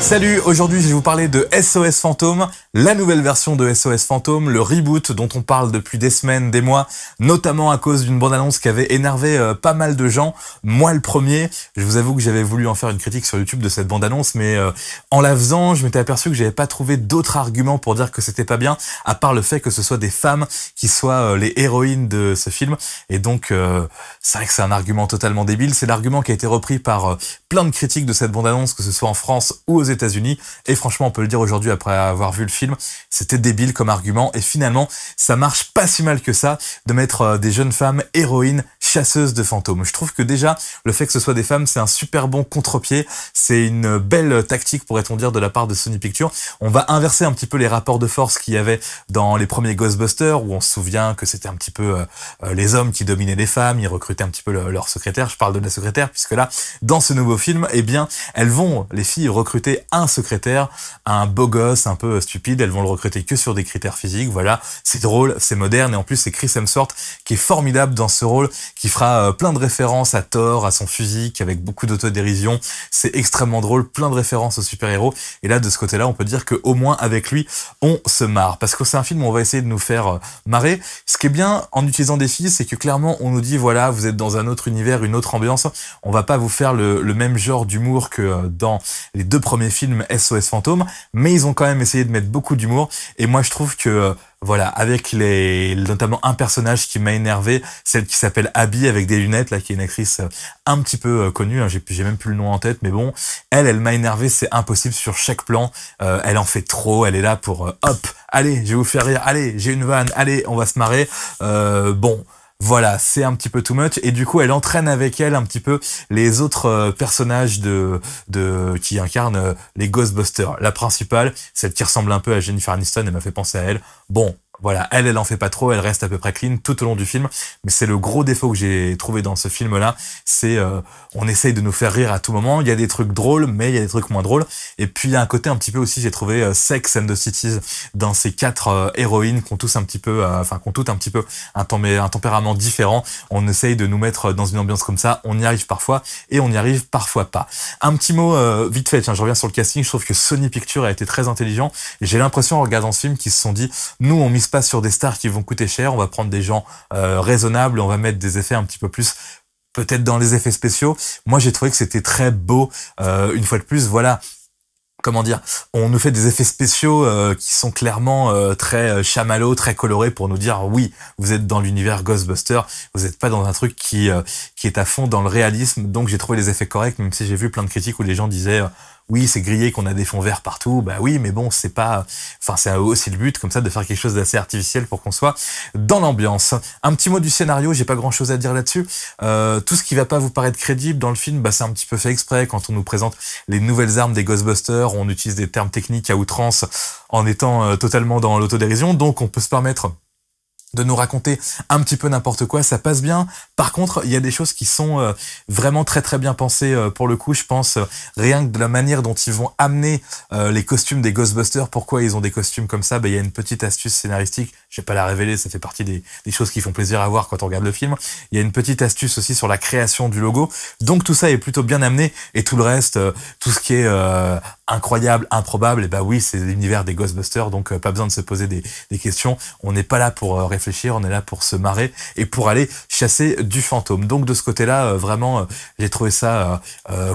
Salut, aujourd'hui je vais vous parler de SOS Fantôme, la nouvelle version de SOS Fantôme, le reboot dont on parle depuis des semaines, des mois, notamment à cause d'une bande-annonce qui avait énervé pas mal de gens, moi le premier. Je vous avoue que j'avais voulu en faire une critique sur YouTube de cette bande-annonce, mais en la faisant, je m'étais aperçu que j'avais pas trouvé d'autres arguments pour dire que c'était pas bien, à part le fait que ce soit des femmes qui soient les héroïnes de ce film, et donc c'est vrai que c'est un argument totalement débile. C'est l'argument qui a été repris par plein de critiques de cette bande-annonce, que ce soit en France ou aux États-Unis, et franchement on peut le dire aujourd'hui après avoir vu le film, c'était débile comme argument, et finalement ça marche pas si mal que ça de mettre des jeunes femmes héroïnes chasseuses de fantômes. Je trouve que déjà le fait que ce soit des femmes, c'est un super bon contre-pied, c'est une belle tactique pourrait-on dire de la part de Sony Pictures. On va inverser un petit peu les rapports de force qu'il y avait dans les premiers Ghostbusters, où on se souvient que c'était un petit peu les hommes qui dominaient les femmes, ils recrutaient un petit peu leur secrétaire. Je parle de la secrétaire puisque là dans ce nouveau film, eh bien elles vont, les filles, recruter un secrétaire, un beau gosse un peu stupide. Elles vont le recruter que sur des critères physiques. Voilà, c'est drôle, c'est moderne, et en plus c'est Chris Hemsworth qui est formidable dans ce rôle, qui fera plein de références à Thor, à son physique, avec beaucoup d'autodérision. C'est extrêmement drôle, plein de références aux super-héros, et là de ce côté-là on peut dire que au moins avec lui on se marre, parce que c'est un film où on va essayer de nous faire marrer. Ce qui est bien en utilisant des filles, c'est que clairement on nous dit voilà, vous êtes dans un autre univers, une autre ambiance, on va pas vous faire le même genre d'humour que dans les deux premiers films SOS Fantôme, mais ils ont quand même essayé de mettre beaucoup d'humour, et moi je trouve que voilà, avec notamment un personnage qui m'a énervé, celle qui s'appelle Abby avec des lunettes, là, qui est une actrice un petit peu connue, hein, j'ai même plus le nom en tête, mais bon, elle m'a énervé, c'est impossible sur chaque plan, elle en fait trop, elle est là pour hop, allez, je vais vous faire rire, allez, j'ai une vanne, allez, on va se marrer, bon. Voilà, c'est un petit peu too much, et du coup elle entraîne avec elle un petit peu les autres personnages qui incarnent les Ghostbusters. La principale, celle qui ressemble un peu à Jennifer Aniston, elle m'a fait penser à elle. Bon, voilà, elle en fait pas trop, elle reste à peu près clean tout au long du film, mais c'est le gros défaut que j'ai trouvé dans ce film-là, c'est on essaye de nous faire rire à tout moment, il y a des trucs drôles, mais il y a des trucs moins drôles, et puis il y a un côté un petit peu aussi, j'ai trouvé Sex and the Cities dans ces quatre héroïnes qui ont tous un petit peu, qui ont toutes un petit peu un tempérament différent. On essaye de nous mettre dans une ambiance comme ça, on y arrive parfois, et on y arrive parfois pas. Un petit mot vite fait, tiens, je reviens sur le casting, je trouve que Sony Pictures a été très intelligent, et j'ai l'impression en regardant ce film qu'ils se sont dit, nous on mise pas sur des stars qui vont coûter cher, on va prendre des gens raisonnables, on va mettre des effets un petit peu plus peut-être dans les effets spéciaux. Moi j'ai trouvé que c'était très beau, une fois de plus, voilà. Comment dire, on nous fait des effets spéciaux qui sont clairement très chamallows, très colorés, pour nous dire oui, vous êtes dans l'univers Ghostbusters, vous n'êtes pas dans un truc qui est à fond dans le réalisme. Donc j'ai trouvé les effets corrects, même si j'ai vu plein de critiques où les gens disaient oui, c'est grillé, qu'on a des fonds verts partout. Bah oui, mais bon, c'est pas, enfin, c'est aussi le but, comme ça, de faire quelque chose d'assez artificiel pour qu'on soit dans l'ambiance. Un petit mot du scénario, j'ai pas grand chose à dire là-dessus. Tout ce qui va pas vous paraître crédible dans le film, bah, c'est un petit peu fait exprès. Quand on nous présente les nouvelles armes des Ghostbusters, on utilise des termes techniques à outrance en étant totalement dans l'autodérision. Donc, on peut se permettre de nous raconter un petit peu n'importe quoi, ça passe bien. Par contre, il y a des choses qui sont vraiment très très bien pensées pour le coup. Je pense rien que de la manière dont ils vont amener les costumes des Ghostbusters. Pourquoi ils ont des costumes comme ça? Il y a une petite astuce scénaristique, je vais pas la révéler, ça fait partie des choses qui font plaisir à voir quand on regarde le film. Il y a une petite astuce aussi sur la création du logo. Donc tout ça est plutôt bien amené, et tout le reste, tout ce qui est incroyable, improbable, et bah oui, c'est l'univers des Ghostbusters, donc pas besoin de se poser des questions. On n'est pas là pour réfléchir, on est là pour se marrer et pour aller chasser du fantôme. Donc de ce côté-là, vraiment, j'ai trouvé ça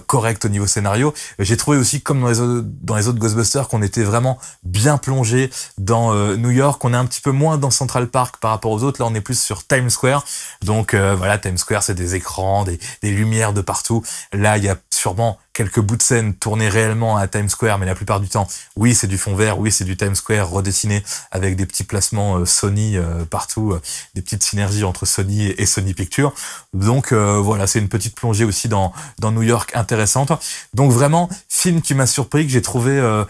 correct au niveau scénario. J'ai trouvé aussi, comme dans les autres Ghostbusters, qu'on était vraiment bien plongé dans New York. On est un petit peu moins dans Central Park par rapport aux autres. Là, on est plus sur Times Square. Donc voilà, Times Square, c'est des écrans, des lumières de partout. Là, il y a sûrement quelques bouts de scène tournés réellement à Times Square, mais la plupart du temps, oui, c'est du fond vert, oui, c'est du Times Square redessiné avec des petits placements Sony partout, des petites synergies entre Sony et Sony Pictures. Donc voilà, c'est une petite plongée aussi dans New York intéressante. Donc vraiment, film qui m'a surpris, que j'ai trouvé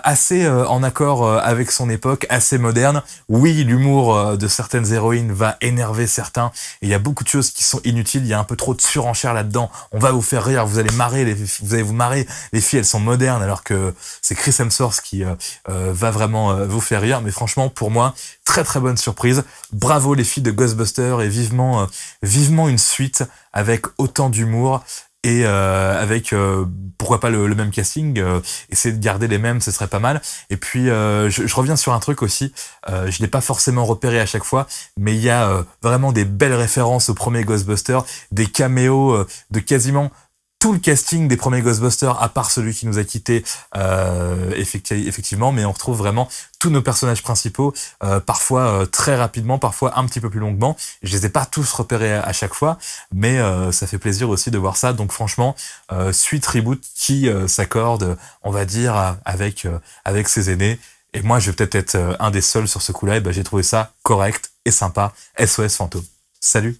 assez en accord avec son époque, assez moderne. Oui, l'humour de certaines héroïnes va énerver certains, et il y a beaucoup de choses qui sont inutiles, il y a un peu trop de surenchère là-dedans. On va vous faire rire, vous allez vous marrer, les filles elles sont modernes, alors que c'est Chris Hemsworth qui va vraiment vous faire rire. Mais franchement, pour moi, très très bonne surprise. Bravo les filles de Ghostbusters, et vivement une suite avec autant d'humour et avec pourquoi pas le même casting, essayer de garder les mêmes, ce serait pas mal. Et puis je reviens sur un truc aussi, je l'ai pas forcément repéré à chaque fois, mais il y a vraiment des belles références au premier Ghostbusters, des caméos de quasiment tout le casting des premiers Ghostbusters, à part celui qui nous a quittés, effectivement, mais on retrouve vraiment tous nos personnages principaux, parfois très rapidement, parfois un petit peu plus longuement. Je les ai pas tous repérés à chaque fois, mais ça fait plaisir aussi de voir ça. Donc franchement, suite reboot qui s'accorde, on va dire, avec ses aînés. Et moi, je vais peut-être être un des seuls sur ce coup-là. Et ben, j'ai trouvé ça correct et sympa. SOS Fantôme. Salut!